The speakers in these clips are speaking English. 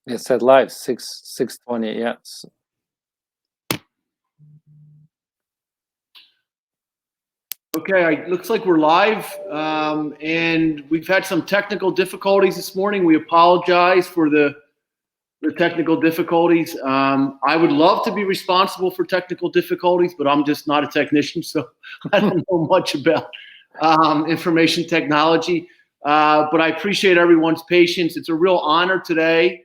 It said live 6:20. Yes. Okay, looks like we're live, and we've had some technical difficulties this morning. We apologize for the technical difficulties. I would love to be responsible for technical difficulties, but I'm just not a technician, so I don't know much about information technology. But I appreciate everyone's patience. It's a real honor today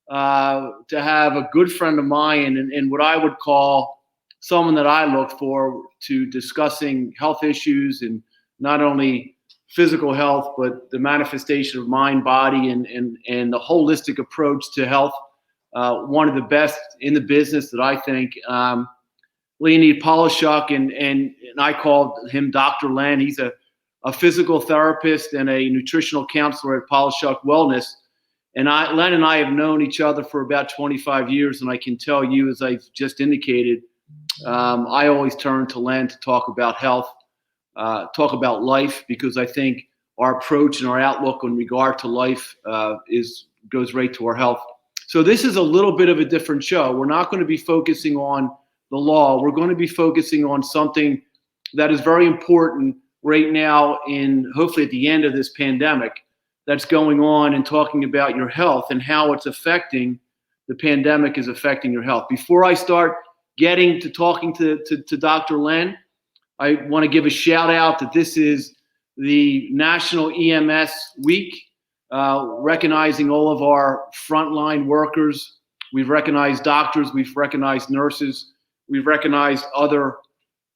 to have a good friend of mine and what I would call someone that I look for to discussing health issues, and not only physical health, but the manifestation of mind, body, and the holistic approach to health. One of the best in the business that I think, Leonid Polishuk, and I called him Dr. Len. He's a physical therapist and a nutritional counselor at Polishuk Wellness. And Len and I have known each other for about 25 years, and I can tell you, as I've just indicated, I always turn to Len to talk about health, talk about life, because I think our approach and our outlook in regard to life goes right to our health. So this is a little bit of a different show. We're not going to be focusing on the law. We're going to be focusing on something that is very important right now, in hopefully at the end of this pandemic that's going on, and talking about your health and how it's affecting, the pandemic is affecting your health. Before I start getting to talking to Dr. Len, I want to give a shout out that this is the National EMS Week, recognizing all of our frontline workers. We've recognized doctors, we've recognized nurses, we've recognized other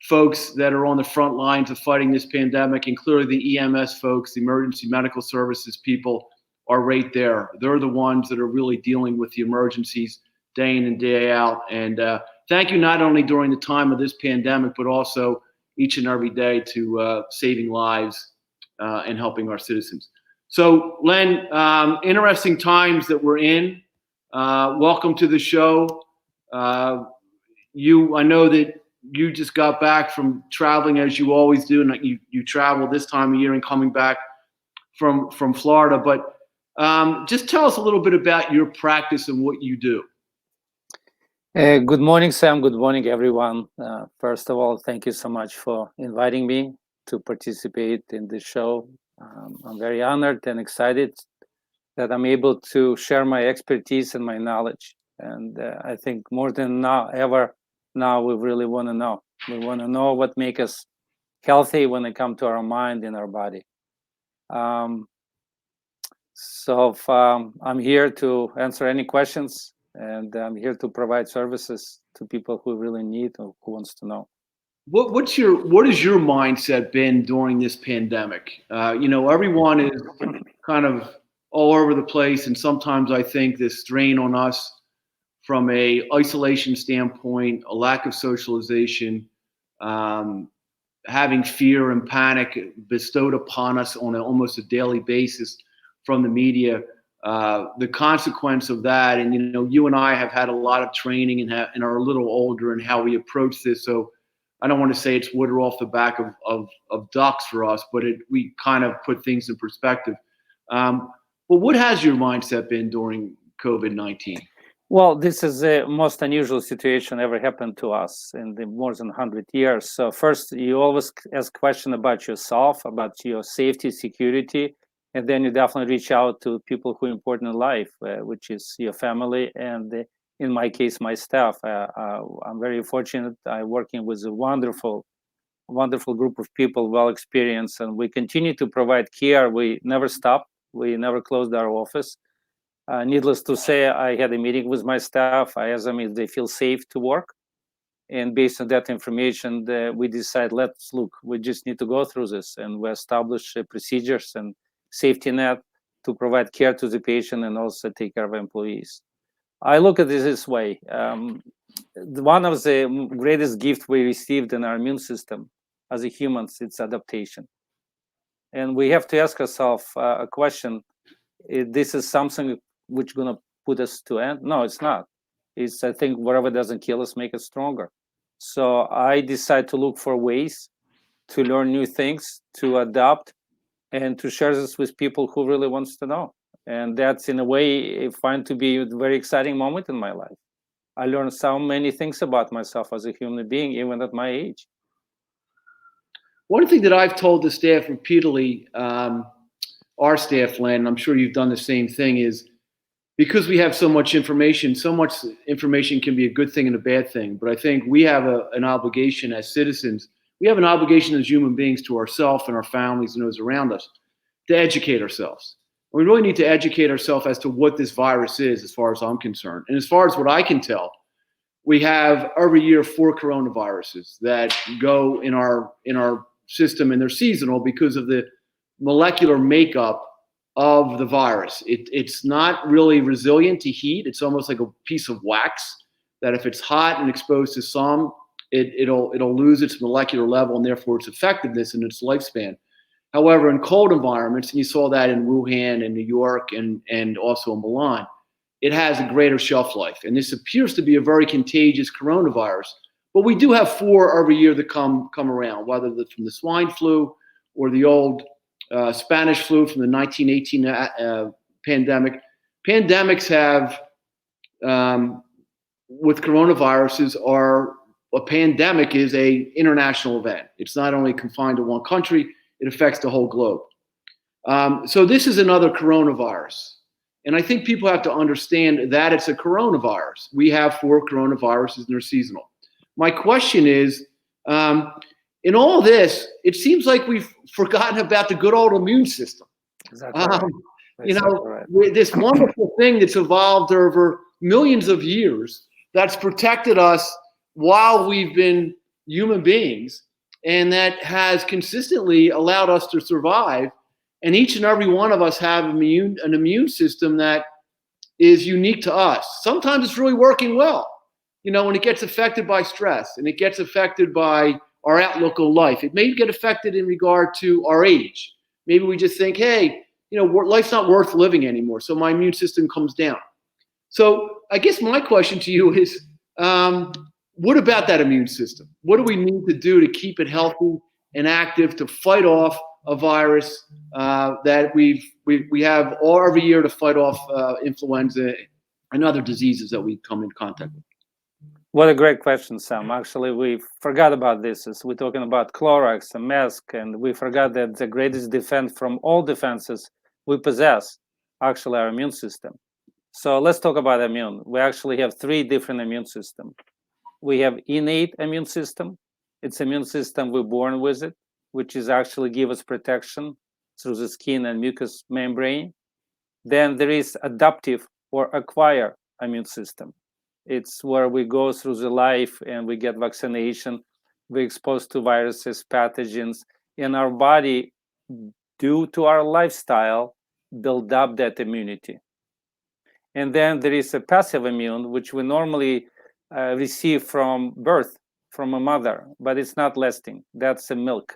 folks that are on the front lines of fighting this pandemic, and clearly the EMS folks, the emergency medical services people, are right there. They're the ones that are really dealing with the emergencies day in and day out. And thank you not only during the time of this pandemic, but also each and every day to saving lives and helping our citizens. So, Len, interesting times that we're in. Welcome to the show. I know that you just got back from traveling, as you always do, and you travel this time of year and coming back from Florida. But just tell us a little bit about your practice and what you do. Good morning, Sam. Good morning, everyone. First of all, thank you so much for inviting me to participate in this show. I'm very honored and excited that I'm able to share my expertise and my knowledge. And I think more than ever now, we really want to know. We want to know what makes us healthy when it comes to our mind and our body. So I'm here to answer any questions, and I'm here to provide services to people who really need or who wants to know. What has your mindset been during this pandemic? Everyone is kind of all over the place, and sometimes I think this strain on us from a isolation standpoint, a lack of socialization, having fear and panic bestowed upon us on almost a daily basis from the media, the consequence of that. And you and I have had a lot of training and are a little older in how we approach this. So I don't want to say it's water off the back of ducks for us, but we kind of put things in perspective. But what has your mindset been during COVID-19? Well, this is the most unusual situation ever happened to us in the more than 100 years. So first, you always ask questions about yourself, about your safety, security, and then you definitely reach out to people who are important in life, which is your family, and in my case, my staff. I'm very fortunate. I'm working with a wonderful group of people, well experienced, and we continue to provide care. We never stop. We never closed our office. Needless to say, I had a meeting with my staff. I asked them if they feel safe to work. And based on that information, we decide, we just need to go through this. And we establish procedures and safety net to provide care to the patient and also take care of employees. I look at it this way. One of the greatest gifts we received in our immune system as a humans, it's adaptation. And we have to ask ourselves a question. This is something which is going to put us to end? No, it's not. It's, I think, whatever doesn't kill us, make us stronger. So I decide to look for ways to learn new things, to adapt, and to share this with people who really wants to know. And that's, in a way, I find to be a very exciting moment in my life. I learned so many things about myself as a human being, even at my age. One thing that I've told the staff repeatedly, our staff, Len, and I'm sure you've done the same thing, is because we have so much information can be a good thing and a bad thing. But I think we have an obligation as citizens. We have an obligation as human beings to ourselves and our families and those around us to educate ourselves. We really need to educate ourselves as to what this virus is, as far as I'm concerned. And as far as what I can tell, we have every year 4 coronaviruses that go in our system, and they're seasonal because of the molecular makeup of the virus. It's not really resilient to heat. It's almost like a piece of wax that if it's hot and exposed to some, it'll lose its molecular level and therefore its effectiveness and its lifespan. However, in cold environments, and you saw that in Wuhan and New York and also in Milan, it has a greater shelf life. And this appears to be a very contagious coronavirus. But we do have 4 every year that come around, whether it's from the swine flu or the old Spanish flu from the 1918 pandemic. Pandemics have, with coronaviruses, a pandemic is a international event. It's not only confined to one country, it affects the whole globe. So this is another coronavirus. And I think people have to understand that it's a coronavirus. We have 4 coronaviruses and they're seasonal. My question is, in all this, it seems like we've forgotten about the good old immune system. Exactly right. This wonderful thing that's evolved over millions of years that's protected us while we've been human beings, and that has consistently allowed us to survive. And each and every one of us have an immune system that is unique to us. Sometimes it's really working well. When it gets affected by stress and it gets affected by our outlook on life, it may get affected in regard to our age. Maybe we just think, hey, life's not worth living anymore, so my immune system comes down. So I guess my question to you is, what about that immune system? What do we need to do to keep it healthy and active to fight off a virus that we have every year to fight off influenza and other diseases that we come in contact with? What a great question, Sam. Actually, we forgot about this. As we're talking about Clorox and mask, and we forgot that the greatest defense from all defenses we possess, actually, our immune system. So let's talk about immune. We actually have 3 different immune systems. We have innate immune system. It's immune system we're born with it, which is actually give us protection through the skin and mucous membrane. Then there is adaptive or acquired immune system. It's where we go through the life and we get vaccination, we're exposed to viruses, pathogens, and our body, due to our lifestyle, build up that immunity. And then there is a passive immune, which we normally receive from birth, from a mother, but it's not lasting. That's the milk.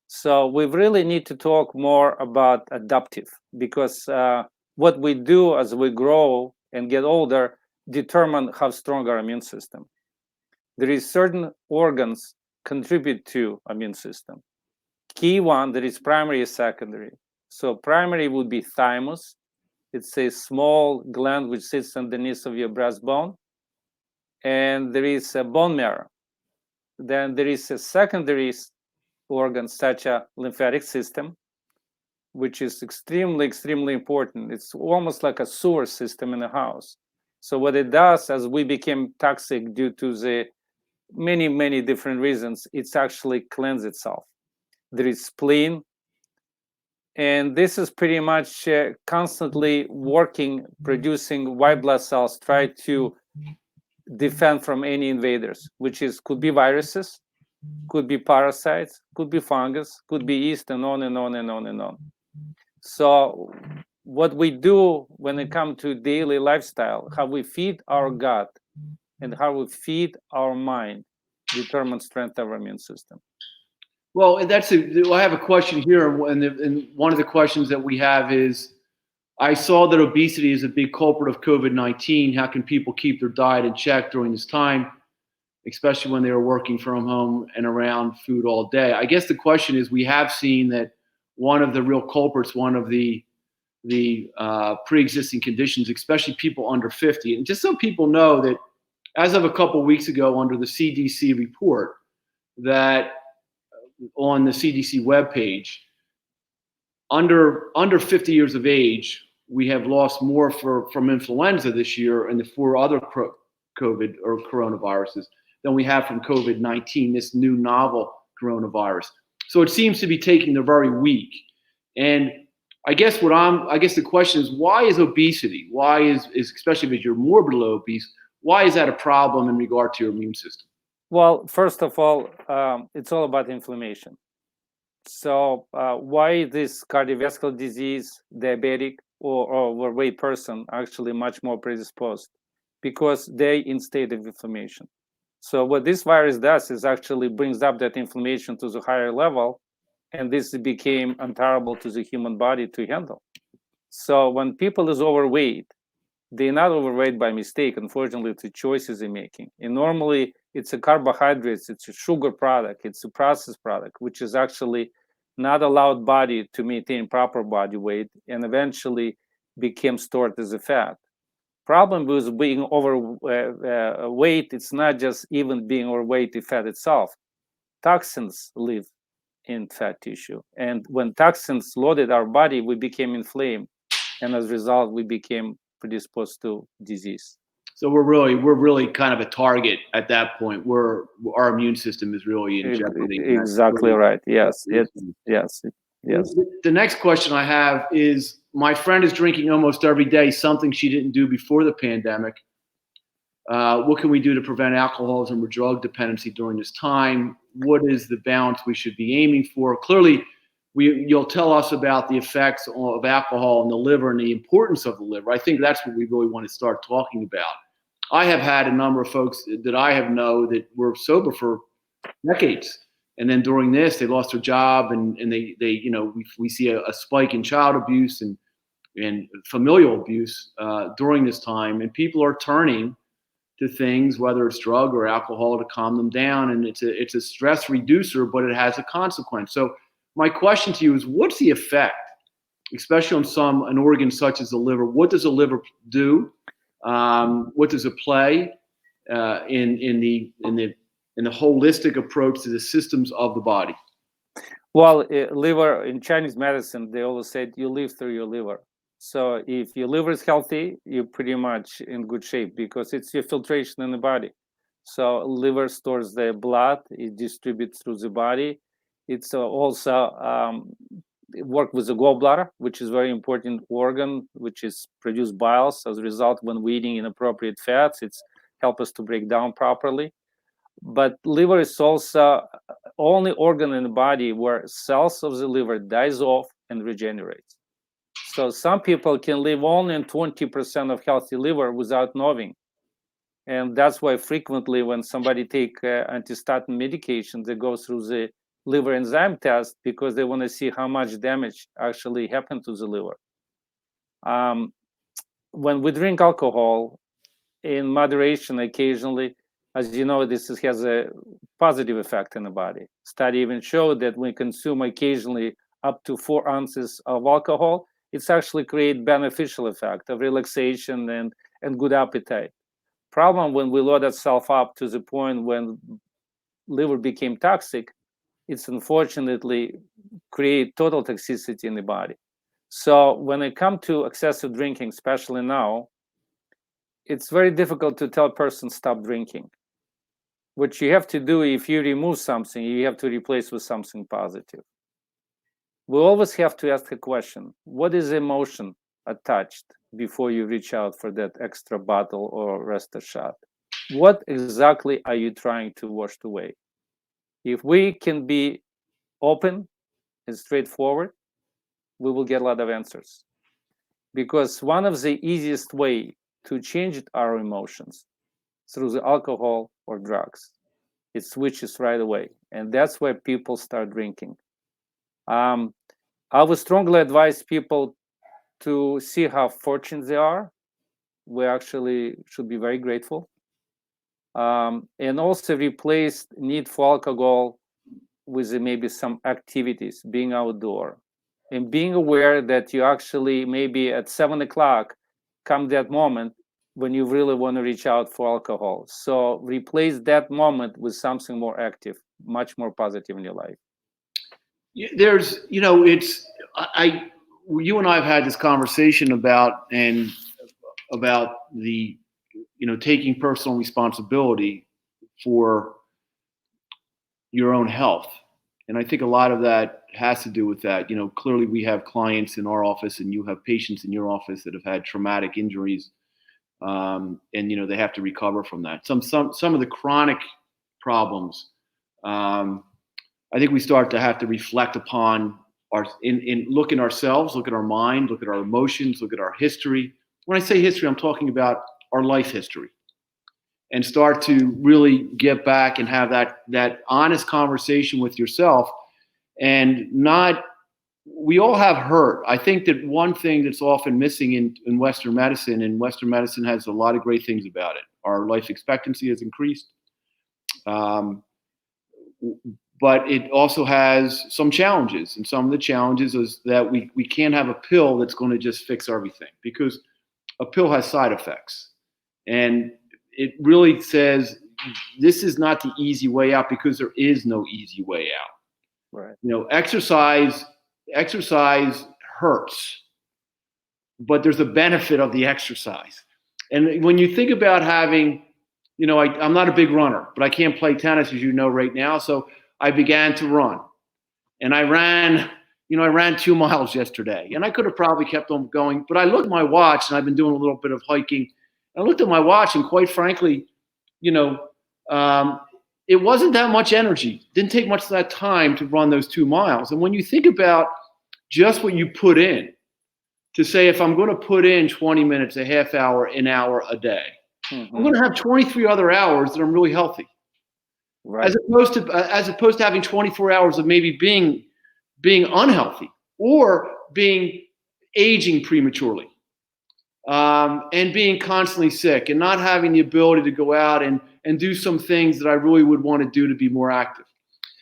So we really need to talk more about adaptive, because what we do as we grow and get older determine how strong our immune system. There is certain organs contribute to immune system. Key one, there is primary and secondary. So primary would be thymus. It's a small gland which sits underneath of your breastbone. And there is a bone marrow. Then there is a secondary organ such as lymphatic system, which is extremely, extremely important. It's almost like a sewer system in a house. So what it does, as we became toxic due to the many, many different reasons, it's actually cleanse itself. There is spleen, and this is pretty much constantly working, producing white blood cells, try to defend from any invaders, which could be viruses, could be parasites, could be fungus, could be yeast, and on and on and on and on. So what we do when it comes to daily lifestyle, how we feed our gut and how we feed our mind determines strength of our immune system. Well, I have a question here, and one of the questions that we have is, I saw that obesity is a big culprit of COVID-19. How can people keep their diet in check during this time, especially when they are working from home and around food all day? I guess the question is, we have seen that one of the real culprits, one of the the pre-existing conditions, especially people under 50. And just so people know that as of a couple of weeks ago, under the CDC report, that on the CDC webpage, under 50 years of age, we have lost more from influenza this year and the 4 other COVID or coronaviruses than we have from COVID-19, this new novel coronavirus. So it seems to be taking the very weak. And I guess the question is, why is obesity? Why is especially if you're morbidly obese, why is that a problem in regard to your immune system? Well, first of all, it's all about inflammation. So why this cardiovascular disease, diabetic, or overweight person actually much more predisposed? Because they're in state of inflammation. So what this virus does is actually brings up that inflammation to the higher level, and this became intolerable to the human body to handle. So when people is overweight, they're not overweight by mistake. Unfortunately, it's the choices they're making. And normally, it's a carbohydrates, it's a sugar product, it's a processed product, which is actually not allowed body to maintain proper body weight, and eventually became stored as a fat. Problem with being overweight, it's not just even being overweight, the fat itself. Toxins live in fat tissue, and when toxins loaded our body, we became inflamed, and as a result, we became predisposed to disease. So we're really kind of a target at that point where our immune system is really in jeopardy. Exactly right. Yes. Yes. The next question I have is, my friend is drinking almost every day, something she didn't do before the pandemic. What can we do to prevent alcoholism or drug dependency during this time? What is the balance we should be aiming for? Clearly, you'll tell us about the effects of alcohol on the liver and the importance of the liver. I think that's what we really want to start talking about. I have had a number of folks that I have known that were sober for decades, and then during this, they lost their job, and they we see a spike in child abuse and familial abuse during this time, and people are turning to things, whether it's drug or alcohol, to calm them down, and it's a stress reducer, but it has a consequence. So my question to you is, what's the effect, especially on an organ such as the liver? What does the liver do? What does it play in the holistic approach to the systems of the body? Well, liver, in Chinese medicine, they always said you live through your liver. So if your liver is healthy, you're pretty much in good shape, because it's your filtration in the body. So liver stores the blood, it distributes through the body. It's also work with the gallbladder, which is very important organ, which is produce biles. As a result, when we're eating inappropriate fats, it's help us to break down properly. But liver is also only organ in the body where cells of the liver dies off and regenerates. So some people can live only on 20% of healthy liver without knowing. And that's why frequently when somebody take antistatin medication, they go through the liver enzyme test, because they want to see how much damage actually happened to the liver. When we drink alcohol in moderation occasionally, as you know, this has a positive effect in the body. Study even showed that when we consume occasionally up to 4 ounces of alcohol, it's actually create beneficial effect of relaxation and good appetite. Problem when we load ourselves up to the point when liver became toxic, it's unfortunately create total toxicity in the body. So when it comes to excessive drinking, especially now, it's very difficult to tell a person stop drinking. What you have to do, if you remove something, you have to replace with something positive. We always have to ask a question: what is emotion attached before you reach out for that extra bottle or rest shot? What exactly are you trying to wash away? If we can be open and straightforward, we will get a lot of answers. Because one of the easiest way to change our emotions through the alcohol or drugs, it switches right away. And that's why people start drinking. I would strongly advise people to see how fortunate they are. We actually should be very grateful. And also replace need for alcohol with maybe some activities, being outdoor, and being aware that you actually maybe at 7 o'clock come that moment when you really want to reach out for alcohol. So replace that moment with something more active, much more positive in your life. There's, it's you and I have had this conversation about the, taking personal responsibility for your own health. And I think a lot of that has to do with that. Clearly we have clients in our office and you have patients in your office that have had traumatic injuries. And, they have to recover from that. Some of the chronic problems, I think we start to have to reflect upon look in ourselves, look at our mind, look at our emotions, look at our history. When I say history, I'm talking about our life history, and start to really get back and have that honest conversation with yourself. And we all have hurt. I think that one thing that's often missing in Western medicine, and Western medicine has a lot of great things about it. Our life expectancy has increased. But it also has some challenges. And some of the challenges is that we can't have a pill that's going to just fix everything, because a pill has side effects. And it really says this is not the easy way out, because there is no easy way out. Right. Exercise hurts, but there's a benefit of the exercise. And when you think about having, I'm not a big runner, but I can't play tennis, as you know, right now. So I began to run, and I ran 2 miles yesterday, and I could have probably kept on going, but I looked at my watch, and I've been doing a little bit of hiking. And I looked at my watch, and quite frankly, it wasn't that much energy. Didn't take much of that time to run those 2 miles. And when you think about just what you put in, to say, if I'm going to put in 20 minutes, a half hour, an hour a day, I'm going to have 23 other hours that I'm really healthy. Right. As opposed to having 24 hours of maybe being unhealthy, or being aging prematurely, and being constantly sick, and not having the ability to go out and do some things that I really would want to do to be more active.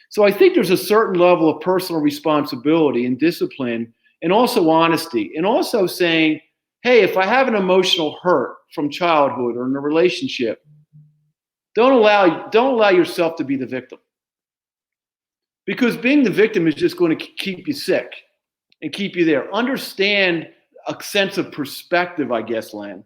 So I think there's a certain level of personal responsibility and discipline, and also honesty, and also saying, hey, if I have an emotional hurt from childhood or in a relationship, don't allow yourself to be the victim. Because being the victim is just going to keep you sick and keep you there. Understand a sense of perspective, I guess, Len,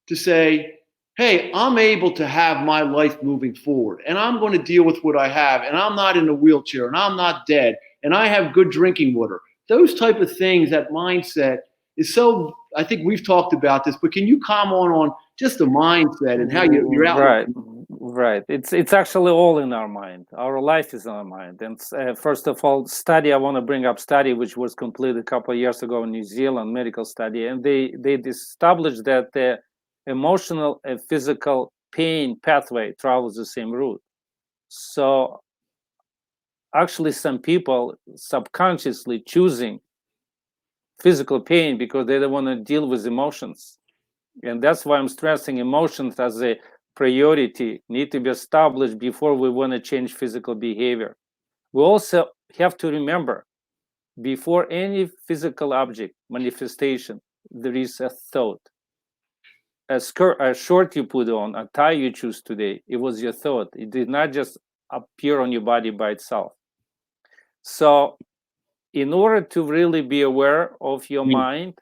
to say, hey, I'm able to have my life moving forward, and I'm going to deal with what I have, and I'm not in a wheelchair, and I'm not dead, and I have good drinking water. Those type of things, that mindset is so, I think we've talked about this, but can you comment on just the mindset and how you're out? Right. It's actually all in our mind. Our life is in our mind. And first of all, I want to bring up study which was completed a couple of years ago in New Zealand, medical study, and they established that the emotional and physical pain pathway travels the same route. So actually, some people subconsciously choosing physical pain because they don't want to deal with emotions. And that's why I'm stressing emotions as a priority, need to be established before we want to change physical behavior. We also have to remember, before any physical object manifestation, there is a thought. A short you put on, a tie you choose today, it was your thought. It did not just appear on your body by itself. So in order to really be aware of your mind,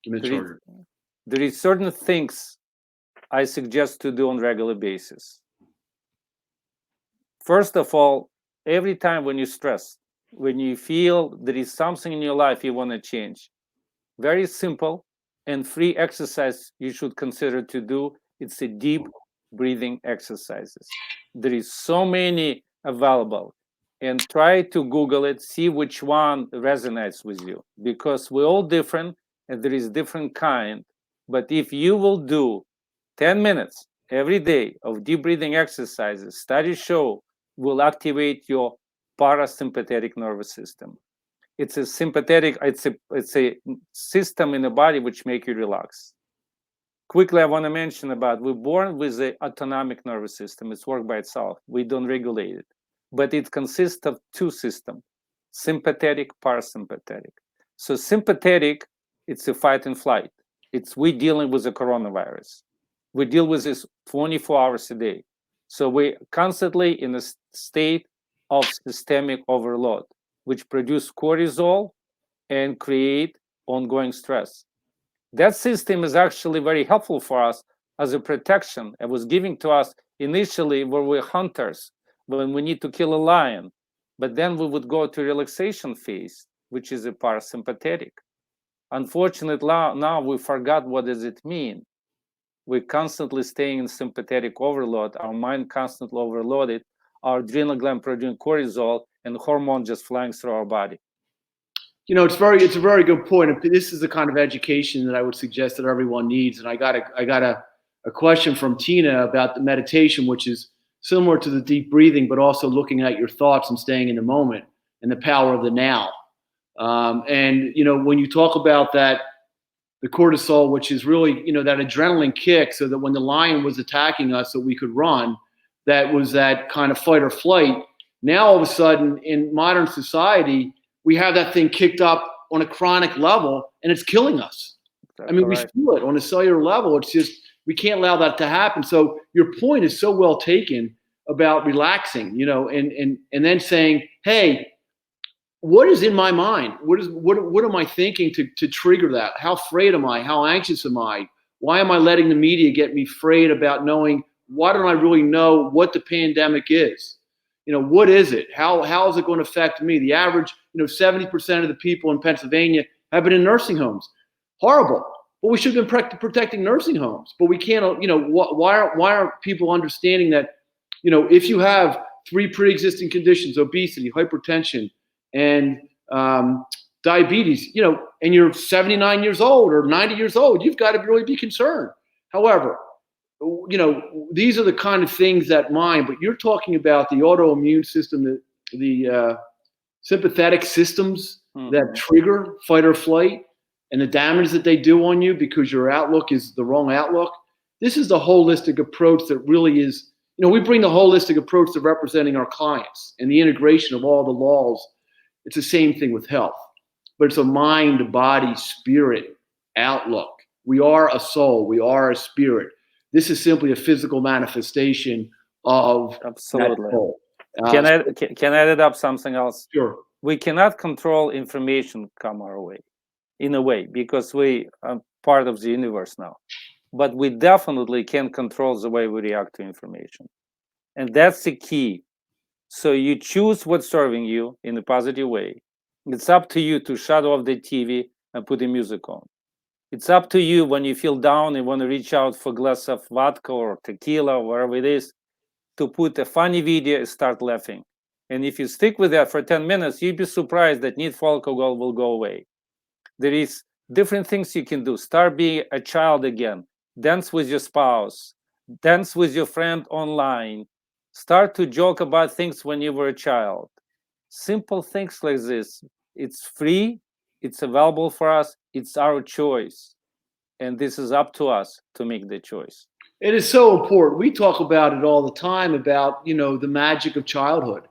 there is certain things I suggest to do on a regular basis. First of all, every time when you stress, when you feel there is something in your life you want to change, very simple and free exercise you should consider to do. It's a deep breathing exercises. There is so many available, and try to Google it, see which one resonates with you, because we're all different and there is different kind. But if you will do 10 minutes every day of deep breathing exercises, studies show will activate your parasympathetic nervous system. It's a sympathetic, it's a system in the body which make you relax. Quickly, I want to mention about, we're born with the autonomic nervous system. It's worked by itself. We don't regulate it. But it consists of two systems, sympathetic, parasympathetic. So sympathetic, it's a fight and flight. It's we dealing with the coronavirus. We deal with this 24 hours a day. So we're constantly in a state of systemic overload, which produce cortisol and create ongoing stress. That system is actually very helpful for us as a protection. It was given to us initially when we're hunters, when we need to kill a lion. But then we would go to relaxation phase, which is a parasympathetic. Unfortunately, now we forgot what does it mean. We're constantly staying in sympathetic overload. Our mind constantly overloaded. Our adrenal gland producing cortisol and hormone just flying through our body. You know, it's a very good point. This is the kind of education that I would suggest that everyone needs. And I got a question from Tina about the meditation, which is similar to the deep breathing, but also looking at your thoughts and staying in the moment and the power of the now. And you know, when you talk about that, the cortisol, which is really, you know, that adrenaline kick, so that when the lion was attacking us, so we could run, that was that kind of fight or flight. Now all of a sudden in modern society, we have that thing kicked up on a chronic level, and it's killing us. That's I mean, correct. we feel it on a cellular level. It's just, we can't allow that to happen. So your point is so well taken about relaxing, you know, and then saying, hey, what is in my mind? What am I thinking to trigger that? How afraid am I? How anxious am I? Why am I letting the media get me afraid about knowing? Why don't I really know what the pandemic is? You know, what is it? How is it going to affect me? The average, you know, 70% of the people in Pennsylvania have been in nursing homes. Horrible. But we should have been protecting nursing homes. But we can't, you know, why aren't people understanding that, you know, if you have 3 pre-existing conditions, obesity, hypertension, and diabetes, you know, and you're 79 years old or 90 years old, you've got to really be concerned. However, you know, these are the kind of things that mind, but you're talking about the autoimmune system, the sympathetic systems that trigger fight or flight and the damage that they do on you because your outlook is the wrong outlook. This is the holistic approach that really is, you know, we bring the holistic approach to representing our clients and the integration of all the laws. It's the same thing with health, but it's a mind, body, spirit outlook. We are a soul. We are a spirit. This is simply a physical manifestation of Absolutely. that soul. Can I add up something else? Sure. We cannot control information come our way, in a way, because we are part of the universe now. But we definitely can control the way we react to information. And that's the key. So you choose what's serving you in a positive way. It's up to you to shut off the TV and put the music on. It's up to you when you feel down and want to reach out for a glass of vodka or tequila or whatever it is, to put a funny video and start laughing. And if you stick with that for 10 minutes, you'd be surprised that need for alcohol will go away. There is different things you can do. Start being a child again. Dance with your spouse. Dance with your friend online. Start to joke about things when you were a child. Simple things like this. It's free. It's available for us. It's our choice. And this is up to us to make the choice. It is so important. We talk about it all the time about, you know, the magic of childhood.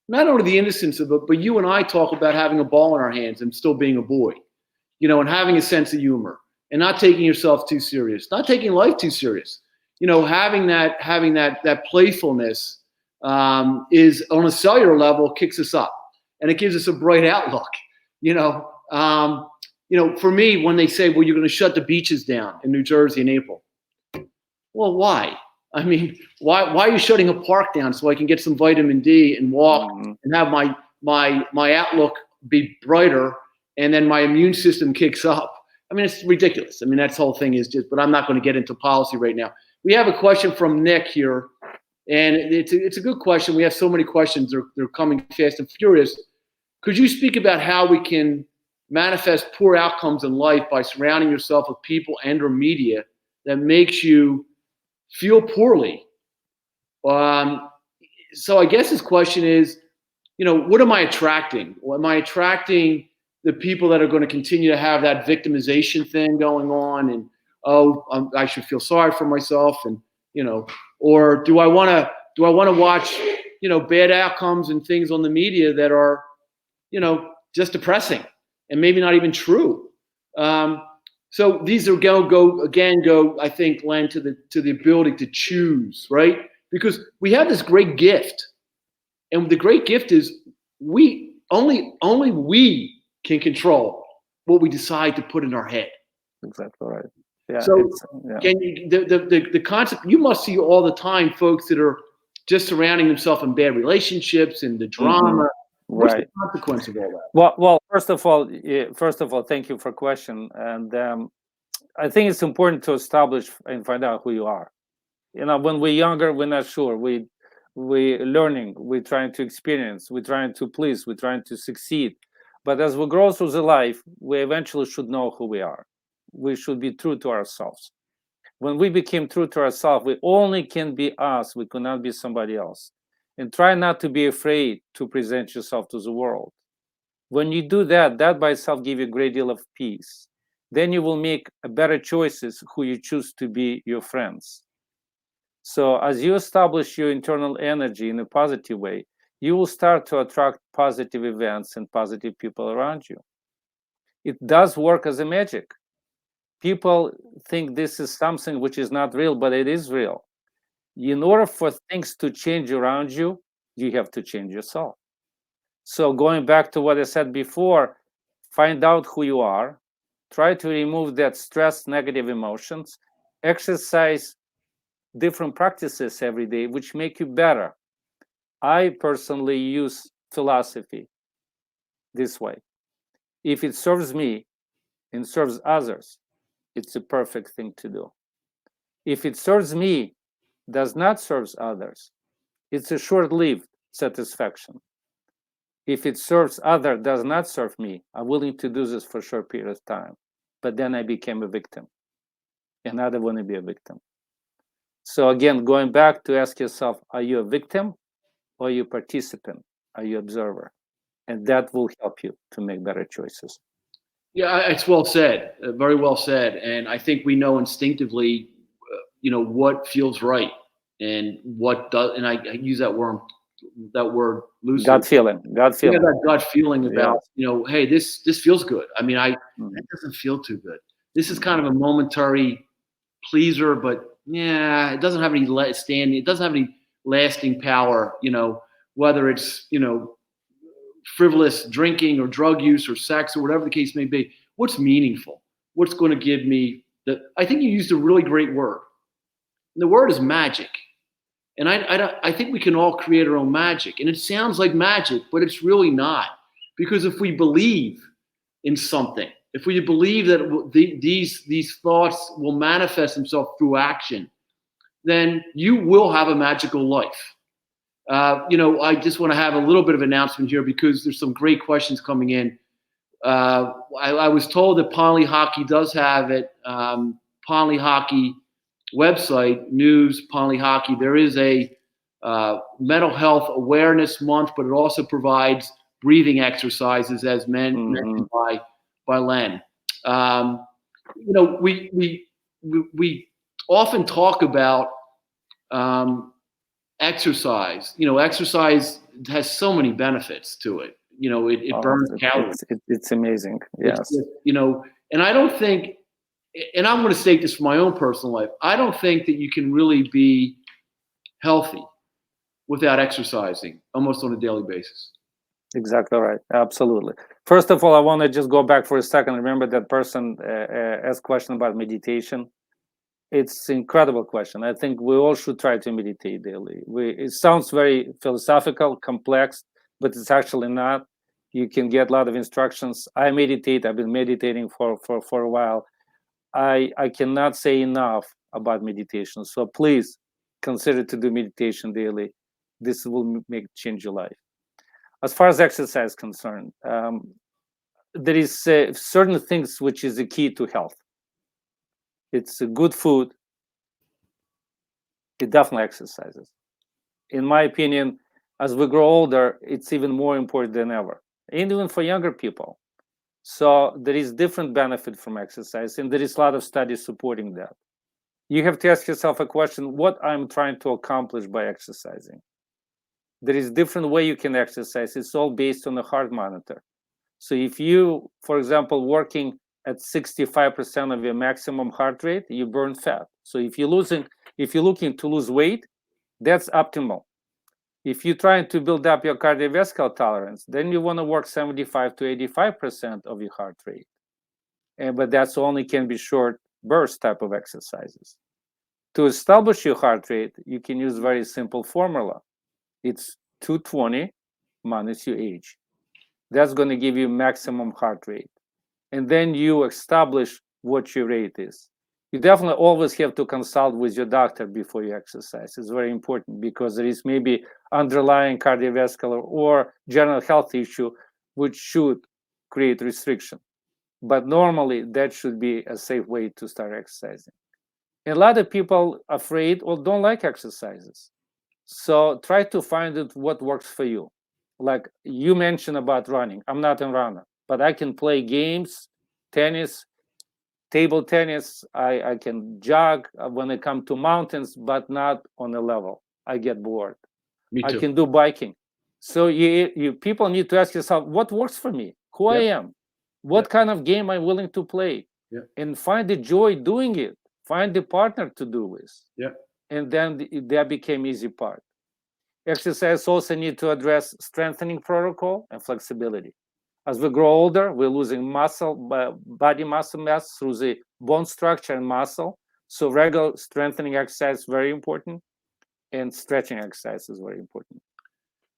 Not only the innocence of it, but you and I talk about having a ball in our hands and still being a boy, you know, and having a sense of humor and not taking yourself too serious, not taking life too serious. You know, having that playfulness is on a cellular level kicks us up and it gives us a bright outlook. You know, for me, when they say, well, you're going to shut the beaches down in New Jersey in April. Well, why? I mean, why are you shutting a park down so I can get some vitamin D and walk and have my outlook be brighter and then my immune system kicks up? I mean, it's ridiculous. I mean, that whole thing is just, but I'm not going to get into policy right now. We have a question from Nick here, and it's a good question. We have so many questions. They're coming fast and furious. Could you speak about how we can manifest poor outcomes in life by surrounding yourself with people and or media that makes you feel poorly? So I guess his question is, you know, what am I attracting? Well, am I attracting the people that are going to continue to have that victimization thing going on and, I should feel sorry for myself, and, you know, or do I want to watch, you know, bad outcomes and things on the media that are, you know, just depressing? and maybe not even true. So these are go. I think, Len, to the ability to choose, right? Because we have this great gift, and the great gift is we only we can control what we decide to put in our head. Exactly right. Yeah. So can you the concept you must see all the time, folks that are just surrounding themselves in bad relationships and the drama. What's the consequence of all that? Well, first of all, thank you for question. And I think it's important to establish and find out who you are. You know, when we're younger, we're not sure. We learning. We're trying to experience. We're trying to please. We're trying to succeed. But as we grow through the life, we eventually should know who we are. We should be true to ourselves. When we became true to ourselves, we only can be us. We cannot be somebody else. And try not to be afraid to present yourself to the world. When you do that, that by itself gives you a great deal of peace. Then you will make better choices who you choose to be your friends. So as you establish your internal energy in a positive way, you will start to attract positive events and positive people around you. It does work as a magic. People think this is something which is not real, but it is real. In order for things to change around you, you have to change yourself. So going back to what I said before, find out who you are, try to remove that stress, negative emotions, exercise different practices every day, which make you better. I personally use philosophy this way. If it serves me and serves others, it's a perfect thing to do. If it serves me, does not serve others, it's a short-lived satisfaction. If it serves others, does not serve me, I'm willing to do this for a short period of time. But then I became a victim. And I don't want to be a victim. So again, going back to ask yourself, are you a victim or are you a participant? Are you observer? And that will help you to make better choices. Yeah, it's well said, very well said. And I think we know instinctively, what feels right and what does. And I use that word loosely. Gut feeling. Yeah, that gut feeling about hey, this feels good. I mean, it doesn't feel too good. This is kind of a momentary pleaser, but yeah, it doesn't have any standing. It doesn't have any lasting power. Whether it's frivolous drinking or drug use or sex or whatever the case may be. What's meaningful? What's going to give me I think you used a really great word. The word is magic. And I think we can all create our own magic. And it sounds like magic, but it's really not. Because if we believe in something, if we believe that these thoughts will manifest themselves through action, then you will have a magical life. I just want to have a little bit of announcement here because there's some great questions coming in. I was told that Ponley Hockey does have it. Ponley Hockey website, news, Ponley Hockey. There is a mental health awareness month, but it also provides breathing exercises, as mentioned by Len. We often talk about exercise. Exercise has so many benefits to it. It burns calories. It's amazing. Yes. And I don't think, and I'm going to state this for my own personal life, I don't think that you can really be healthy without exercising almost on a daily basis. Exactly right. Absolutely. First of all, I want to just go back for a second. Remember that person asked a question about meditation. It's an incredible question. I think we all should try to meditate daily. It sounds very philosophical, complex, but it's actually not. You can get a lot of instructions. I meditate. I've been meditating for a while. I cannot say enough about meditation. So please consider to do meditation daily. This will change your life. As far as exercise is concerned, there is certain things which is the key to health. It's good food. It definitely exercises. In my opinion, as we grow older, it's even more important than ever, and even for younger people. So there is different benefit from exercise, and there is a lot of studies supporting that. You have to ask yourself a question: what I'm trying to accomplish by exercising? There is different way you can exercise. It's all based on the heart monitor. So if you, for example, working at 65% of your maximum heart rate, you burn fat. So if you're looking to lose weight, that's optimal. If you're trying to build up your cardiovascular tolerance, then you want to work 75 to 85% of your heart rate. But that's only can be short burst type of exercises. To establish your heart rate, you can use very simple formula. It's 220 minus your age. That's going to give you maximum heart rate. And then you establish what your rate is. You definitely always have to consult with your doctor before you exercise. It's very important because there is maybe underlying cardiovascular or general health issue which should create restriction. But normally that should be a safe way to start exercising. And a lot of people are afraid or don't like exercises. So try to find it what works for you. Like you mentioned about running. I'm not a runner, but I can play games, tennis, table tennis. I can jog when it comes to mountains, but not on a level. I get bored. Me I too. can do biking. So you people need to ask yourself, what works for me? Who I am? What kind of game I'm willing to play? And find the joy doing it. Find the partner to do with. And then that became easy part. Exercise also need to address strengthening protocol and flexibility. As we grow older, we're losing muscle, body muscle mass through the bone structure and muscle. So regular strengthening exercise is very important, and stretching exercise is very important.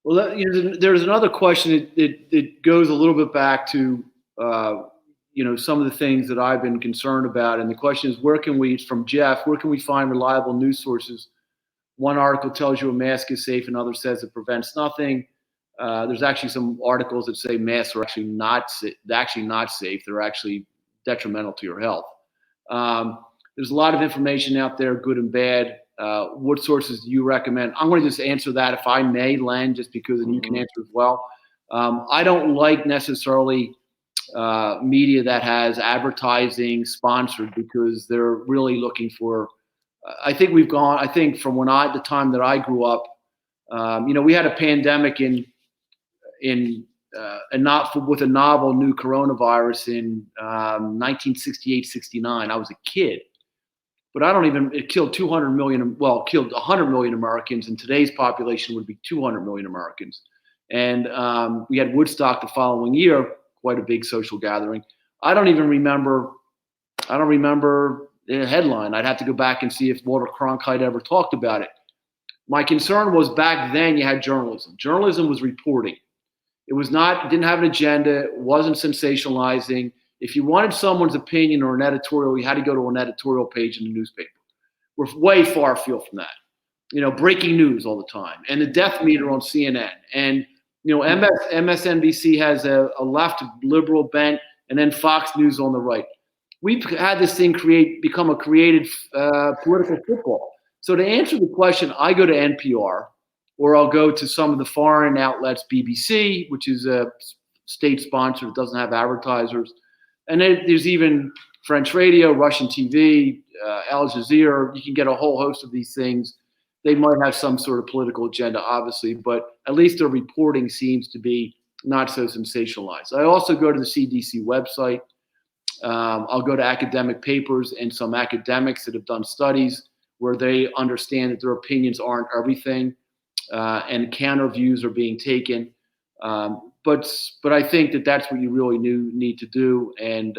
Well, there's another question. It goes a little bit back to some of the things that I've been concerned about, and the question is, it's from Jeff. Where can we find reliable news sources? One article tells you a mask is safe, another says it prevents nothing. There's actually some articles that say masks are actually not safe. They're actually detrimental to your health. There's a lot of information out there, good and bad. What sources do you recommend? I'm going to just answer that, if I may, Len, just because you can answer as well. I don't like necessarily media that has advertising sponsored, because they're really looking for. I think from the time that I grew up, we had a pandemic with a novel new coronavirus in 1968-69. I was a kid. But it killed 200 million, killed 100 million Americans, and today's population would be 200 million Americans. And we had Woodstock the following year, quite a big social gathering. I don't remember the headline. I'd have to go back and see if Walter Cronkite ever talked about it. My concern was, back then you had journalism. Journalism was reporting. It didn't have an agenda. It wasn't sensationalizing. If you wanted someone's opinion or an editorial, you had to go to an editorial page in the newspaper. We're way far afield from that. Breaking news all the time, and the death meter on CNN. And MSNBC has a left liberal bent, and then Fox News on the right. We've had this thing become a created political football. So to answer the question, I go to NPR, or I'll go to some of the foreign outlets, BBC, which is a state sponsor that doesn't have advertisers. And then there's even French radio, Russian TV, Al Jazeera. You can get a whole host of these things. They might have some sort of political agenda, obviously, but at least their reporting seems to be not so sensationalized. I also go to the CDC website. I'll go to academic papers and some academics that have done studies where they understand that their opinions aren't everything, and counter views are being taken. But I think that that's what you really need to do. And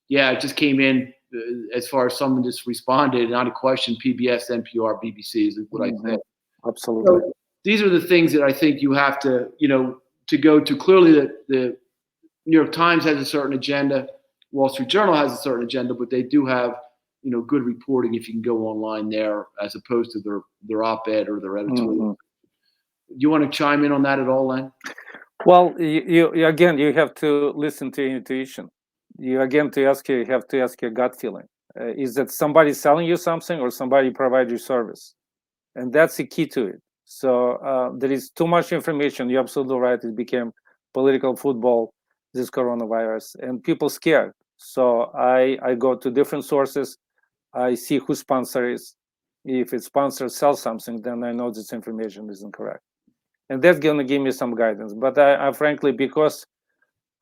it just came in as far as someone just responded, not a question. PBS, NPR, BBC is what I said. Absolutely. So these are the things that I think you have to go to. Clearly, the New York Times has a certain agenda. Wall Street Journal has a certain agenda, but they do have good reporting if you can go online there, as opposed to their op-ed or their editorial. Do you want to chime in on that at all, Len? Well, you have to listen to your intuition. You have to ask your gut feeling. Is that somebody selling you something, or somebody provide you service? And that's the key to it. So there is too much information. You're absolutely right. It became political football, this coronavirus, and people scared. So I go to different sources. I see who sponsor is. If it's sponsor sells something, then I know this information isn't correct. And that's going to give me some guidance. But I frankly, because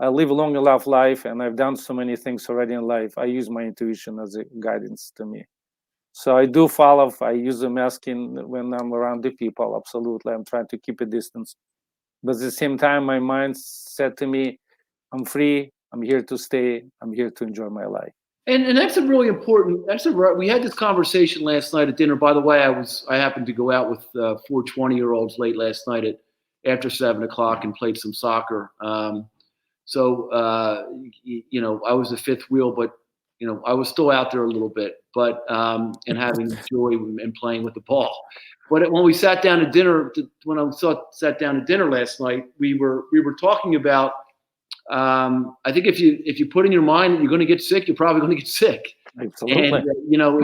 I live a long enough life, and I've done so many things already in life. I use my intuition as a guidance to me. So I do follow. I use a mask when I'm around the people. Absolutely, I'm trying to keep a distance. But at the same time, my mind said to me, I'm free. I'm here to stay. I'm here to enjoy my life. And that's a really important. We had this conversation last night at dinner. By the way, I happened to go out with 4 20-year-olds late last night at after 7 o'clock and played some soccer. So I was the fifth wheel, but I was still out there a little bit, but and having joy and playing with the ball. But when we sat down to dinner, sat down to dinner last night, we were talking about. I think if you put in your mind that you're going to get sick, you're probably going to get sick. Absolutely. And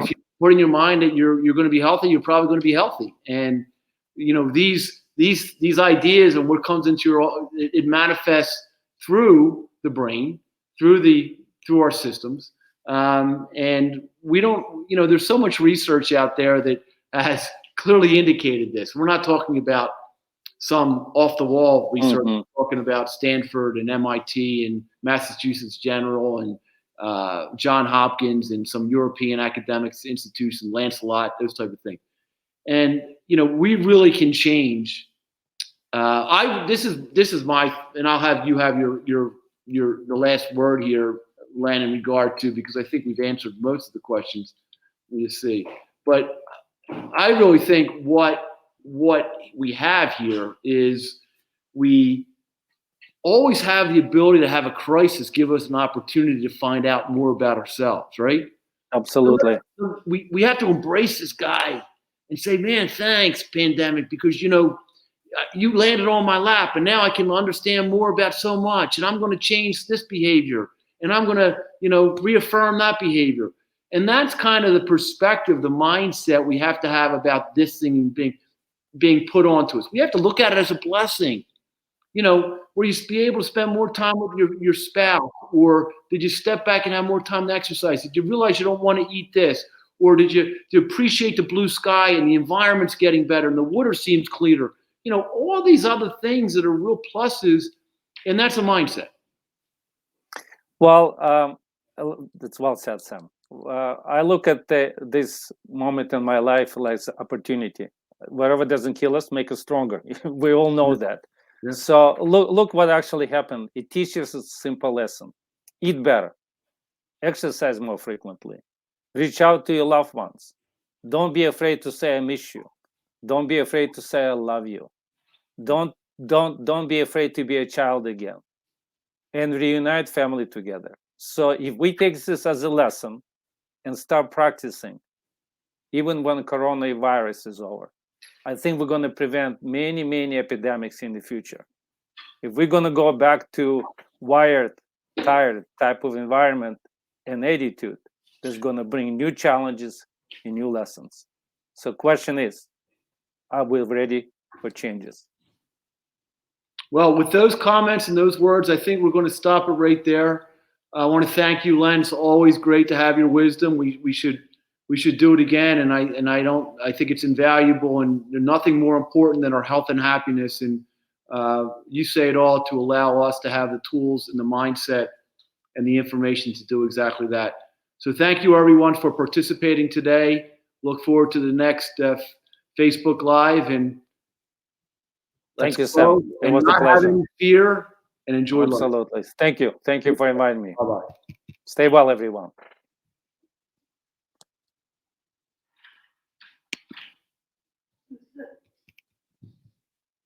if you put in your mind that you're going to be healthy, you're probably going to be healthy. And these ideas and what comes into it manifests through the brain, through our systems. And we don't, there's so much research out there that has clearly indicated this. We're not talking about some off the wall research. Mm-hmm. We're talking about Stanford and MIT and Massachusetts General and John Hopkins and some European academics institutions, Lancelot, those type of things. And we really can change. This is my, and I'll have you have the last word here, Len, in regard to, because I think we've answered most of the questions. You see, but I really think what we have here is we always have the ability to have a crisis give us an opportunity to find out more about ourselves, right? Absolutely. We have to embrace this guy and say, man, thanks, pandemic, because you landed on my lap and now I can understand more about so much, and I'm going to change this behavior and I'm going to reaffirm that behavior. And that's kind of the perspective, the mindset we have to have about this thing being put onto us. We have to look at it as a blessing, where you be able to spend more time with your spouse, or did you step back and have more time to exercise? Did you realize you don't want to eat this? Or did you appreciate the blue sky and the environment's getting better and the water seems cleaner? All these other things that are real pluses, and that's a mindset. Well, that's well said, Sam. I look at this moment in my life as opportunity. Whatever doesn't kill us, make us stronger. We all know that. Yeah. So look what actually happened. It teaches us a simple lesson. Eat better. Exercise more frequently. Reach out to your loved ones. Don't be afraid to say I miss you. Don't be afraid to say I love you. Don't be afraid to be a child again. And reunite family together. So if we take this as a lesson and start practicing, even when coronavirus is over, I think we're going to prevent many, many epidemics in the future. If we're going to go back to wired, tired type of environment and attitude, that's going to bring new challenges and new lessons. So question is, are we ready for changes? Well, with those comments and those words, I think we're going to stop it right there. I want to thank you, Len. It's always great to have your wisdom. We should do it again, and I think it's invaluable, and there's nothing more important than our health and happiness. And you say it all to allow us to have the tools and the mindset and the information to do exactly that. So thank you, everyone, for participating today. Look forward to the next Facebook Live, and thank you, Sam. It was a pleasure. Not having fear and enjoy life. Absolutely. Thank you. Thank you for inviting me. Bye-bye. Stay well, everyone.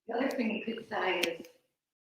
The other thing you could say is